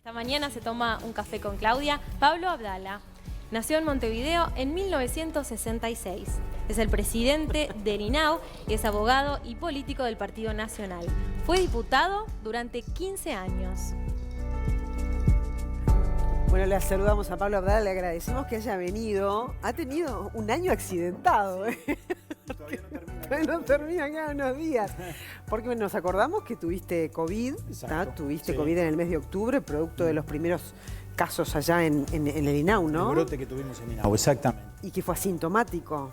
Esta mañana se toma un café con Claudia. Pablo Abdala nació en Montevideo en 1966. Es el presidente del INAU y es abogado y político del Partido Nacional. Fue diputado durante 15 años. Bueno, le saludamos a Pablo Abdala, le agradecemos que haya venido. Ha tenido un año accidentado, ¿eh? Todavía no termina, quedan unos días. Porque nos acordamos que tuviste COVID, ¿no? Tuviste COVID en el mes de octubre, producto de los primeros casos allá en el INAU, ¿no? El brote que tuvimos en INAU, exactamente. Y que fue asintomático.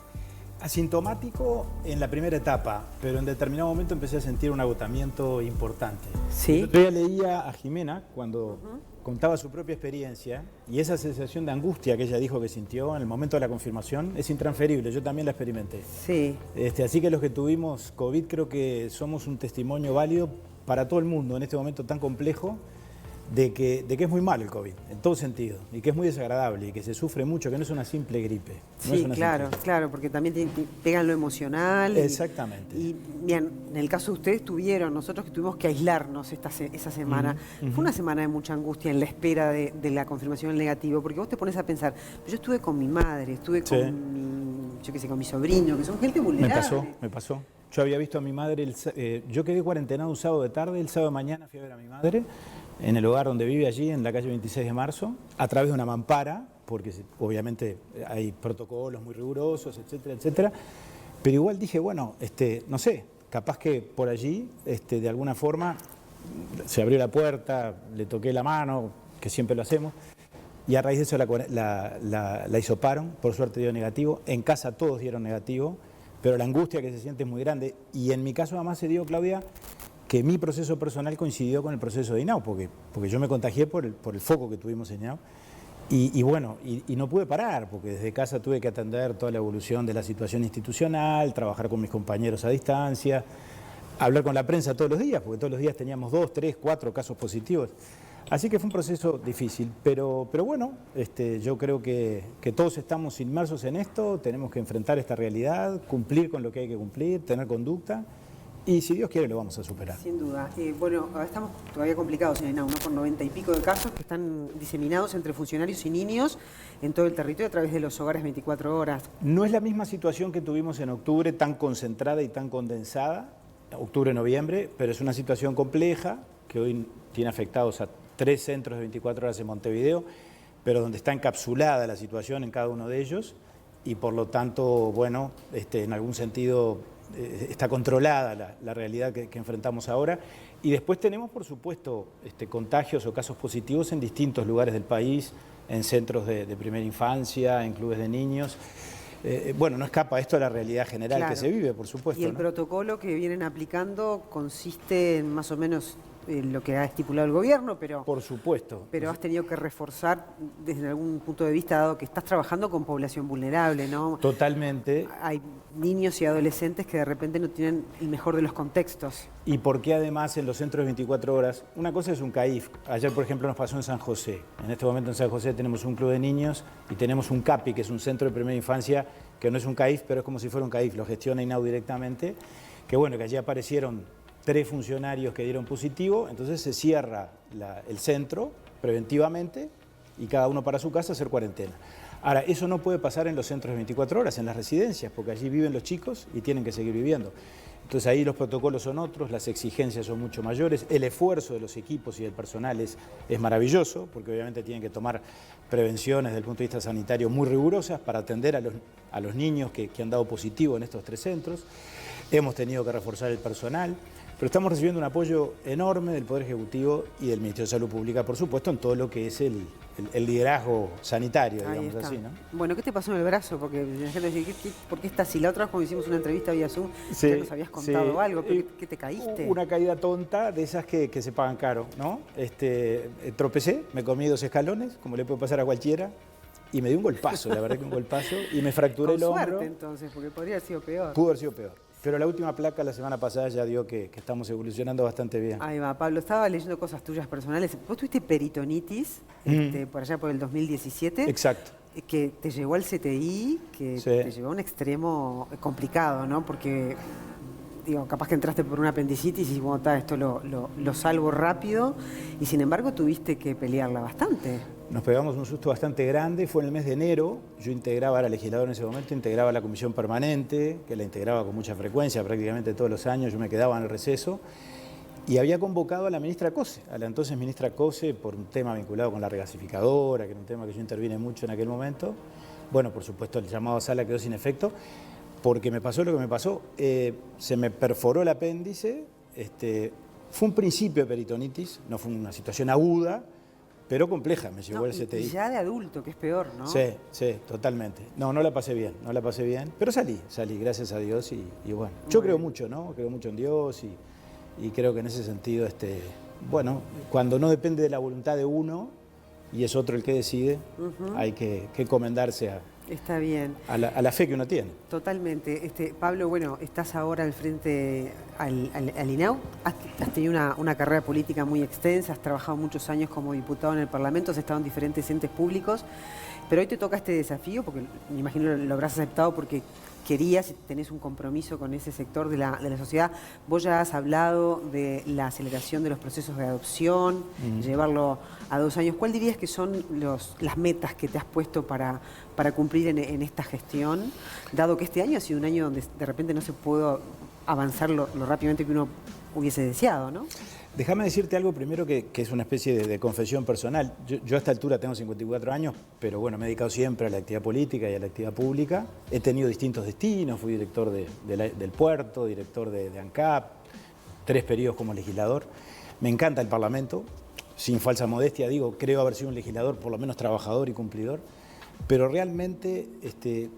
Asintomático en la primera etapa, pero en determinado momento empecé a sentir un agotamiento importante. Sí. El otro día leía a Jimena cuando contaba su propia experiencia y esa sensación de angustia que ella dijo que sintió en el momento de la confirmación es intransferible, yo también la experimenté. Sí. Así que los que tuvimos COVID creo que somos un testimonio válido para todo el mundo en este momento tan complejo de que es muy malo el COVID, en todo sentido, y que es muy desagradable, y que se sufre mucho, que no es una simple gripe. No Sí, claro, porque también te pegan lo emocional. Exactamente. Y bien, en el caso de ustedes nosotros que tuvimos que aislarnos esa semana, fue una semana de mucha angustia en la espera de la confirmación del negativo, porque vos te pones a pensar, yo estuve con mi madre, estuve con mi sobrino, que son gente vulnerable. Me pasó. Yo había visto a mi madre, yo quedé cuarentenado un sábado de tarde, el sábado de mañana fui a ver a mi madre, en el hogar donde vive allí, en la calle 26 de marzo, a través de una mampara, porque obviamente hay protocolos muy rigurosos, etcétera, etcétera. Pero igual dije, bueno, no sé, capaz que por allí, de alguna forma, se abrió la puerta, le toqué la mano, que siempre lo hacemos, y a raíz de eso la hisoparon, por suerte dio negativo. En casa todos dieron negativo, pero la angustia que se siente es muy grande. Y en mi caso además se dio, Claudia, que mi proceso personal coincidió con el proceso de INAU, porque yo me contagié por el foco que tuvimos en INAU. Y no pude parar, porque desde casa tuve que atender toda la evolución de la situación institucional, trabajar con mis compañeros a distancia, hablar con la prensa todos los días, porque todos los días teníamos 2, 3, 4 casos positivos. Así que fue un proceso difícil, pero bueno, yo creo que todos estamos inmersos en esto, tenemos que enfrentar esta realidad, cumplir con lo que hay que cumplir, tener conducta. Y si Dios quiere lo vamos a superar. Sin duda. Bueno, ahora estamos todavía complicados en INAU, ¿no? Con 90 y pico de casos que están diseminados entre funcionarios y niños en todo el territorio a través de los hogares 24 horas. No es la misma situación que tuvimos en octubre, tan concentrada y tan condensada, octubre-noviembre, pero es una situación compleja que hoy tiene afectados a 3 centros de 24 horas en Montevideo, pero donde está encapsulada la situación en cada uno de ellos y por lo tanto, bueno, en algún sentido está controlada la realidad que enfrentamos ahora. Y después tenemos, por supuesto, contagios o casos positivos en distintos lugares del país, en centros de primera infancia, en clubes de niños. Bueno, no escapa esto a la realidad general que se vive, por supuesto. Y el protocolo que vienen aplicando consiste en más o menos lo que ha estipulado el gobierno, pero... Por supuesto. Pero has tenido que reforzar desde algún punto de vista, dado que estás trabajando con población vulnerable, ¿no? Totalmente. Hay niños y adolescentes que de repente no tienen el mejor de los contextos. Y porque además en los centros de 24 horas, una cosa es un CAIF. Ayer, por ejemplo, nos pasó en San José. En este momento en San José tenemos un club de niños y tenemos un CAPI, que es un centro de primera infancia, que no es un CAIF, pero es como si fuera un CAIF, lo gestiona INAU directamente. Que bueno, que allí aparecieron 3 funcionarios que dieron positivo, entonces se cierra el centro preventivamente y cada uno para su casa hacer cuarentena. Ahora, eso no puede pasar en los centros de 24 horas, en las residencias, porque allí viven los chicos y tienen que seguir viviendo. Entonces ahí los protocolos son otros, las exigencias son mucho mayores, el esfuerzo de los equipos y del personal es maravilloso, porque obviamente tienen que tomar prevenciones desde el punto de vista sanitario muy rigurosas para atender a los niños que han dado positivo en estos 3 centros. Hemos tenido que reforzar el personal, pero estamos recibiendo un apoyo enorme del Poder Ejecutivo y del Ministerio de Salud Pública, por supuesto, en todo lo que es el liderazgo sanitario, digamos así, ¿no? Bueno, ¿qué te pasó en el brazo? Porque la gente dice, ¿por qué estás así? La otra vez cuando hicimos una entrevista vía Zoom, ya nos habías contado algo. ¿Qué te caíste? Una caída tonta, de esas que se pagan caro, ¿no? Tropecé, me comí 2 escalones, como le puede pasar a cualquiera, y me dio un golpazo, la verdad que un golpazo, y me fracturé el hombro. Con suerte, entonces, porque podría haber sido peor. Pudo haber sido peor. Pero la última placa la semana pasada ya dio que estamos evolucionando bastante bien. Ahí va, Pablo, estaba leyendo cosas tuyas personales. Vos tuviste peritonitis por allá por el 2017. Exacto. Que te llevó al CTI, que te llevó a un extremo complicado, ¿no? Porque digo, capaz que entraste por una apendicitis y bueno, esto lo salvo rápido, y sin embargo tuviste que pelearla bastante. Nos pegamos un susto bastante grande, fue en el mes de enero, yo integraba, era legislador en ese momento, integraba la comisión permanente, que la integraba con mucha frecuencia, prácticamente todos los años, yo me quedaba en el receso, y había convocado a la ministra Cose, a la entonces ministra Cose, por un tema vinculado con la regasificadora, que era un tema que yo intervine mucho en aquel momento. Bueno, por supuesto, el llamado a sala quedó sin efecto, porque me pasó lo que me pasó. Se me perforó el apéndice, fue un principio de peritonitis, no fue una situación aguda, pero compleja, me llevó el CTI. Y ya de adulto, que es peor, ¿no? Sí, totalmente. No la pasé bien, pero salí, gracias a Dios, y bueno, yo creo mucho, ¿no? Creo mucho en Dios, y creo que en ese sentido, bueno, cuando no depende de la voluntad de uno, y es otro el que decide, hay que encomendarse Está bien. a la fe que uno tiene. Totalmente. Pablo, bueno, estás ahora al frente al INAU, has tenido una carrera política muy extensa, has trabajado muchos años como diputado en el Parlamento, has estado en diferentes entes públicos, pero hoy te toca este desafío, porque me imagino lo habrás aceptado porque querías y tenés un compromiso con ese sector de la sociedad. Vos ya has hablado de la aceleración de los procesos de adopción, llevarlo a 2 años. ¿Cuál dirías que son las metas que te has puesto para cumplir en esta gestión, dado que este año ha sido un año donde de repente no se pudo avanzar lo rápidamente que uno hubiese deseado, ¿no? Déjame decirte algo primero que es una especie de confesión personal. Yo a esta altura tengo 54 años, pero bueno, me he dedicado siempre a la actividad política y a la actividad pública. He tenido distintos destinos, fui director del puerto, director de ANCAP, 3 periodos como legislador. Me encanta el Parlamento, sin falsa modestia digo, creo haber sido un legislador por lo menos trabajador y cumplidor, pero realmente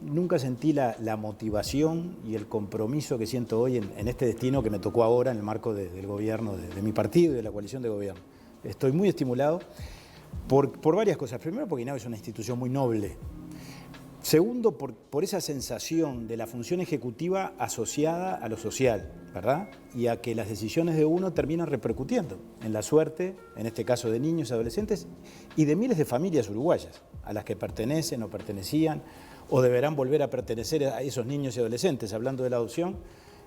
nunca sentí la motivación y el compromiso que siento hoy en este destino que me tocó ahora en el marco del gobierno, de mi partido y de la coalición de gobierno. Estoy muy estimulado por varias cosas. Primero, porque INAU es una institución muy noble. Segundo, por esa sensación de la función ejecutiva asociada a lo social, ¿verdad? Y a que las decisiones de uno terminan repercutiendo en la suerte, en este caso de niños y adolescentes, y de miles de familias uruguayas, a las que pertenecen o pertenecían, o deberán volver a pertenecer a esos niños y adolescentes. Hablando de la adopción,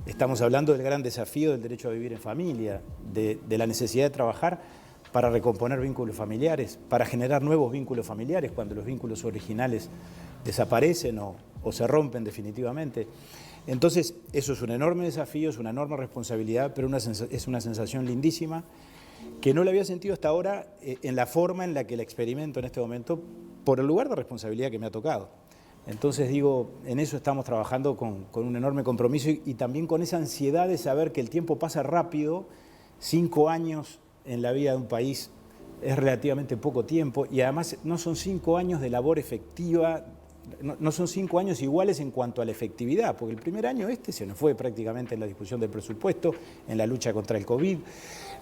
estamos hablando del gran desafío del derecho a vivir en familia, de la necesidad de trabajar para recomponer vínculos familiares, para generar nuevos vínculos familiares cuando los vínculos originales desaparecen o se rompen definitivamente. Entonces, eso es un enorme desafío, es una enorme responsabilidad, pero es una sensación lindísima que no la había sentido hasta ahora en la forma en la que la experimento en este momento por el lugar de responsabilidad que me ha tocado. Entonces digo, en eso estamos trabajando con un enorme compromiso y también con esa ansiedad de saber que el tiempo pasa rápido. 5 años en la vida de un país es relativamente poco tiempo y además no son 5 años de labor efectiva, no son 5 años iguales en cuanto a la efectividad, porque el primer año se nos fue prácticamente en la discusión del presupuesto, en la lucha contra el COVID.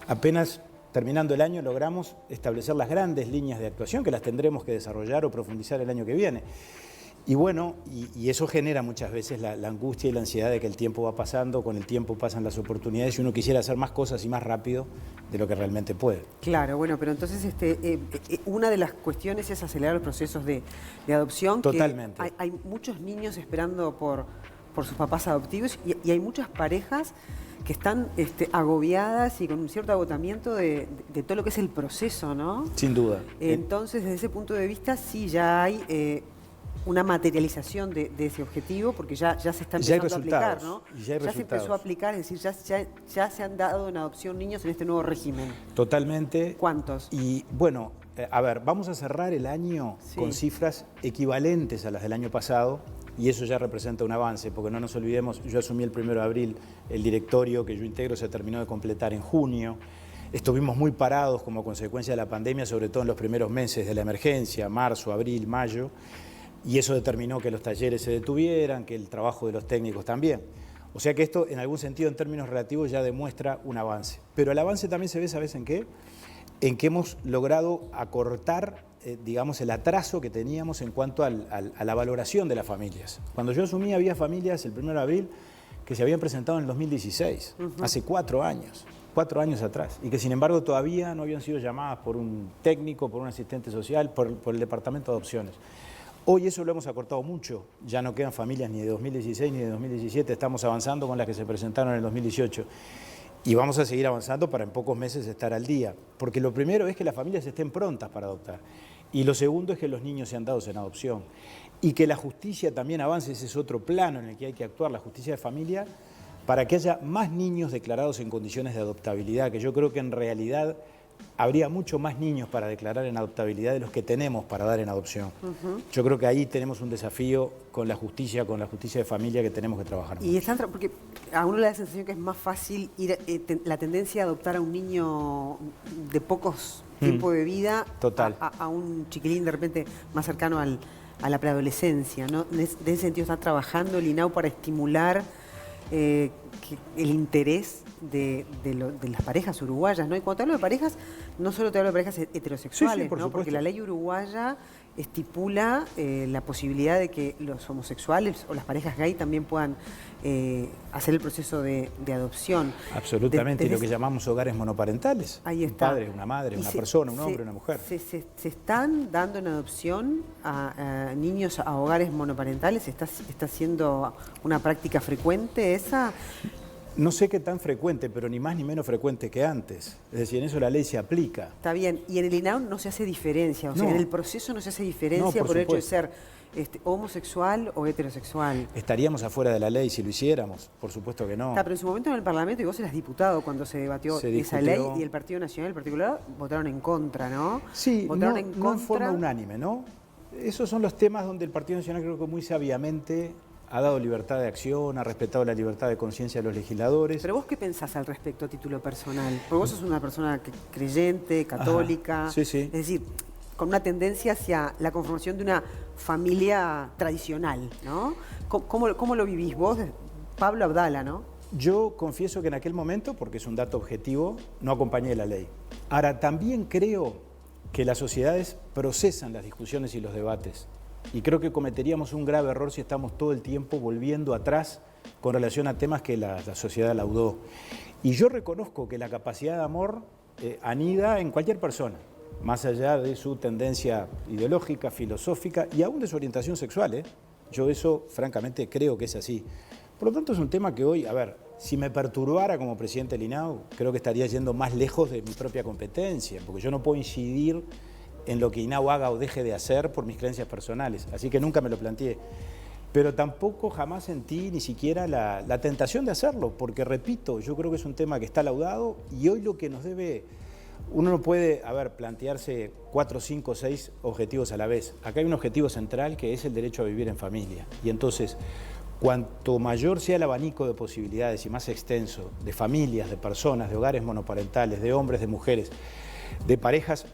Apenas terminando el año logramos establecer las grandes líneas de actuación que las tendremos que desarrollar o profundizar el año que viene. Y bueno, y eso genera muchas veces la angustia y la ansiedad de que el tiempo va pasando, con el tiempo pasan las oportunidades y uno quisiera hacer más cosas y más rápido de lo que realmente puede. Claro, bueno, pero entonces una de las cuestiones es acelerar los procesos de adopción. Totalmente. Que hay muchos niños esperando por sus papás adoptivos y hay muchas parejas que están agobiadas y con un cierto agotamiento de todo lo que es el proceso, ¿no? Sin duda. Entonces, desde ese punto de vista, sí ya hay una materialización de ese objetivo, porque ya se está empezando a aplicar, ¿no? Ya se empezó a aplicar, es decir, ya se han dado en adopción niños en este nuevo régimen. Totalmente. ¿Cuántos? Y bueno, a ver, vamos a cerrar el año con cifras equivalentes a las del año pasado, y eso ya representa un avance, porque no nos olvidemos, yo asumí el 1 de abril, el directorio que yo integro se terminó de completar en junio. Estuvimos muy parados como consecuencia de la pandemia, sobre todo en los primeros meses de la emergencia, marzo, abril, mayo, y eso determinó que los talleres se detuvieran, que el trabajo de los técnicos también. O sea que esto, en algún sentido, en términos relativos, ya demuestra un avance. Pero el avance también se ve, ¿sabes en qué? En que hemos logrado acortar, digamos, el atraso que teníamos en cuanto a la valoración de las familias. Cuando yo asumí, había familias, el 1 de abril, que se habían presentado en el 2016, hace 4 años. 4 años atrás, y que sin embargo todavía no habían sido llamadas por un técnico, por un asistente social, por el departamento de adopciones. Hoy eso lo hemos acortado mucho, ya no quedan familias ni de 2016 ni de 2017, estamos avanzando con las que se presentaron en el 2018 y vamos a seguir avanzando para en pocos meses estar al día, porque lo primero es que las familias estén prontas para adoptar y lo segundo es que los niños sean dados en adopción y que la justicia también avance, ese es otro plano en el que hay que actuar, la justicia de familia, para que haya más niños declarados en condiciones de adoptabilidad, que yo creo que en realidad habría mucho más niños para declarar en adoptabilidad de los que tenemos para dar en adopción. Yo creo que ahí tenemos un desafío con la justicia de familia que tenemos que trabajar. Y porque a uno le da la sensación que es más fácil ir la tendencia a adoptar a un niño de pocos tiempo de vida Total. A un chiquilín de repente más cercano a la preadolescencia, ¿no? De ese sentido está trabajando el INAU para estimular el interés de las parejas uruguayas, ¿no? Y cuando te hablo de parejas, no solo te hablo de parejas heterosexuales, sí, por ¿no? supuesto. Porque la ley uruguaya estipula la posibilidad de que los homosexuales o las parejas gay también puedan hacer el proceso de adopción. Absolutamente, y lo que llamamos hogares monoparentales. Ahí está. Un padre, una madre, una persona, un hombre, una mujer. ¿Se están dando en adopción a niños a hogares monoparentales? ¿Está siendo una práctica frecuente esa? No sé qué tan frecuente, pero ni más ni menos frecuente que antes. Es decir, en eso la ley se aplica. Está bien. Y en el INAU no se hace diferencia. O sea, No. en el proceso no se hace diferencia por el hecho de ser homosexual o heterosexual. ¿Estaríamos afuera de la ley si lo hiciéramos? Por supuesto que no. Está, pero en su momento en el Parlamento, y vos eras diputado cuando se debatió esa ley, y el Partido Nacional en particular votaron en contra, ¿no? Sí, votaron no en forma unánime, ¿no? Esos son los temas donde el Partido Nacional creo que muy sabiamente ha dado libertad de acción, ha respetado la libertad de conciencia de los legisladores. Pero vos, ¿qué pensás al respecto a título personal? Porque vos sos una persona creyente, católica. Ajá, sí, sí. Es decir, con una tendencia hacia la conformación de una familia tradicional, ¿no? ¿Cómo lo vivís vos, Pablo Abdala, no? Yo confieso que en aquel momento, porque es un dato objetivo, no acompañé la ley. Ahora, también creo que las sociedades procesan las discusiones y los debates. Y creo que cometeríamos un grave error si estamos todo el tiempo volviendo atrás con relación a temas que la sociedad laudó. Y yo reconozco que la capacidad de amor anida en cualquier persona, más allá de su tendencia ideológica, filosófica y aún de su orientación sexual. Yo eso, francamente, creo que es así. Por lo tanto, es un tema que hoy, a ver, si me perturbara como presidente del INAU, creo que estaría yendo más lejos de mi propia competencia, porque yo no puedo incidir en lo que INAU haga o deje de hacer por mis creencias personales, así que nunca me lo planteé. Pero tampoco jamás sentí ni siquiera la tentación de hacerlo, porque repito, yo creo que es un tema que está laudado y hoy lo que nos debe, uno no puede, plantearse 4, 5, 6 objetivos a la vez. Acá hay un objetivo central que es el derecho a vivir en familia. Y entonces, cuanto mayor sea el abanico de posibilidades y más extenso de familias, de personas, de hogares monoparentales, de hombres, de mujeres, de parejas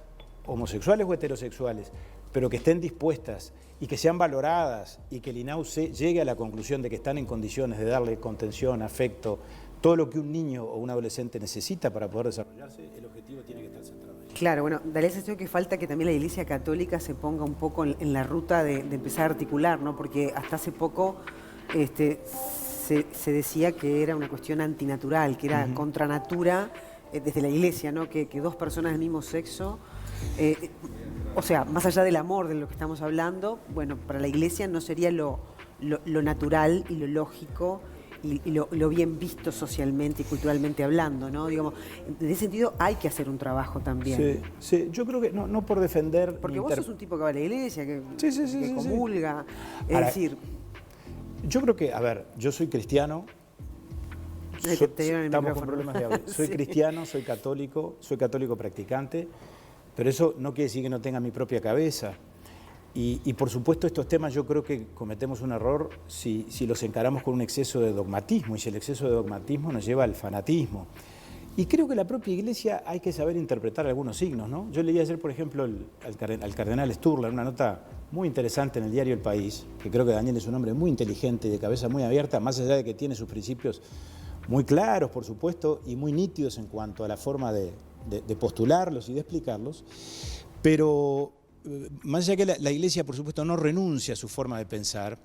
homosexuales o heterosexuales, pero que estén dispuestas y que sean valoradas y que el INAU llegue a la conclusión de que están en condiciones de darle contención, afecto, todo lo que un niño o un adolescente necesita para poder desarrollarse, el objetivo tiene que estar centrado ahí. Claro, bueno, da la sensación que falta que también la Iglesia Católica se ponga un poco en la ruta de empezar a articular, ¿no? Porque hasta hace poco se decía que era una cuestión antinatural, que era contra natura desde la Iglesia, ¿no? Que dos personas del mismo sexo, o sea, más allá del amor de lo que estamos hablando, bueno, para la Iglesia no sería lo natural y lo lógico y lo bien visto socialmente y culturalmente hablando, ¿no? Digamos, en ese sentido hay que hacer un trabajo también. Sí, yo creo que no por defender... Porque vos sos un tipo que va a la iglesia, que comulga, Ahora, decir... Yo creo que, yo soy cristiano, estamos con problemas de audio. Soy cristiano, soy católico practicante, pero eso no quiere decir que no tenga mi propia cabeza. Y por supuesto estos temas yo creo que cometemos un error si los encaramos con un exceso de dogmatismo, y si el exceso de dogmatismo nos lleva al fanatismo. Y creo que la propia Iglesia hay que saber interpretar algunos signos, ¿no? Yo leí ayer, por ejemplo, al cardenal Sturla, una nota muy interesante en el diario El País, que creo que Daniel es un hombre muy inteligente y de cabeza muy abierta, más allá de que tiene sus principios muy claros, por supuesto, y muy nítidos en cuanto a la forma de postularlos y de explicarlos, pero más allá que la Iglesia, por supuesto, no renuncia a su forma de pensar,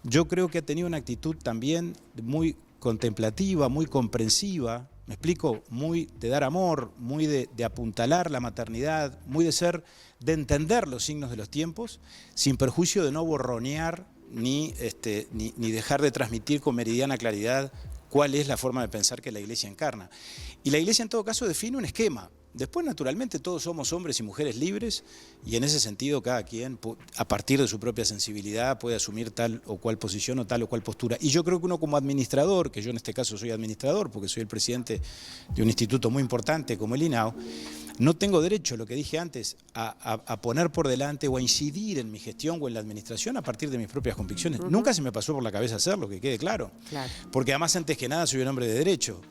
yo creo que ha tenido una actitud también muy contemplativa, muy comprensiva ¿me explico? Muy de dar amor, muy de apuntalar la maternidad, muy de entender los signos de los tiempos, sin perjuicio de no borronear ni dejar de transmitir con meridiana claridad cuál es la forma de pensar que la Iglesia encarna. Y la Iglesia en todo caso define un esquema. Después, naturalmente, todos somos hombres y mujeres libres y en ese sentido cada quien, a partir de su propia sensibilidad, puede asumir tal o cual posición o tal o cual postura. Y yo creo que uno como administrador, que yo en este caso soy administrador porque soy el presidente de un instituto muy importante como el INAO, no tengo derecho, lo que dije antes, a poner por delante o a incidir en mi gestión o en la administración a partir de mis propias convicciones. Nunca se me pasó por la cabeza hacerlo, que quede claro. Porque además, antes que nada, soy un hombre de derecho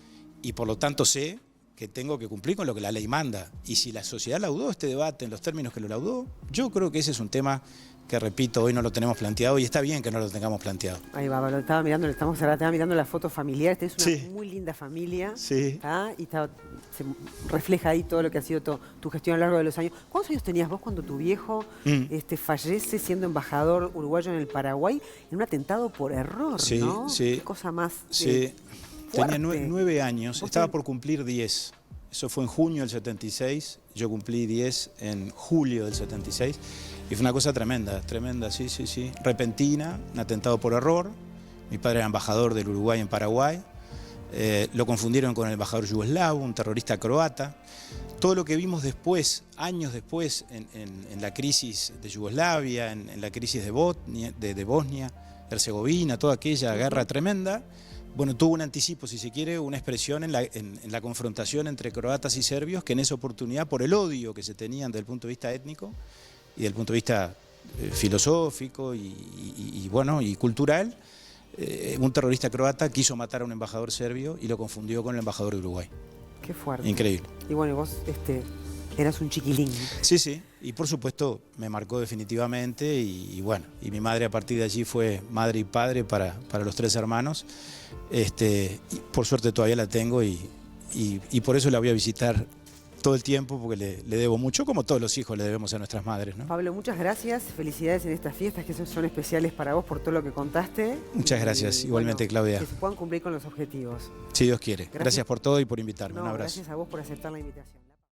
y por lo tanto sé que tengo que cumplir con lo que la ley manda. Y si la sociedad laudó este debate en los términos que lo laudó, yo creo que ese es un tema que, repito, hoy no lo tenemos planteado y está bien que no lo tengamos planteado. Ahí va, lo estaba mirando, estaba mirando la foto familiar. Esta es una muy linda familia. Sí. Y se refleja ahí todo lo que ha sido tu gestión a lo largo de los años. ¿Cuántos años tenías vos cuando tu viejo fallece siendo embajador uruguayo en el Paraguay en un atentado por error, ¿no? Sí. Qué cosa más Tenía fuerte. 9 años, estaba por cumplir 10. Eso fue en junio del 76, yo cumplí 10 en julio del 76. Y fue una cosa tremenda, sí. Repentina, un atentado por error. Mi padre era embajador del Uruguay en Paraguay. Lo confundieron con el embajador yugoslavo, un terrorista croata. Todo lo que vimos después, años después, en la crisis de Yugoslavia, en la crisis de Bosnia, Herzegovina, toda aquella guerra tremenda, bueno, tuvo un anticipo, si se quiere, una expresión en la confrontación entre croatas y serbios, que en esa oportunidad, por el odio que se tenían desde el punto de vista étnico y desde el punto de vista filosófico y cultural, un terrorista croata quiso matar a un embajador serbio y lo confundió con el embajador de Uruguay. Qué fuerte. Increíble. Y bueno, vos eras un chiquilín. Sí. Y por supuesto me marcó definitivamente y bueno, y mi madre a partir de allí fue madre y padre para los 3 hermanos. Y por suerte todavía la tengo y por eso la voy a visitar todo el tiempo porque le debo mucho, como todos los hijos le debemos a nuestras madres, ¿no? Pablo, muchas gracias. Felicidades en estas fiestas que son especiales para vos por todo lo que contaste. Muchas gracias, igualmente, Claudia. Que se puedan cumplir con los objetivos. Si Dios quiere. Gracias por todo y por invitarme. Un abrazo. Gracias a vos por aceptar la invitación.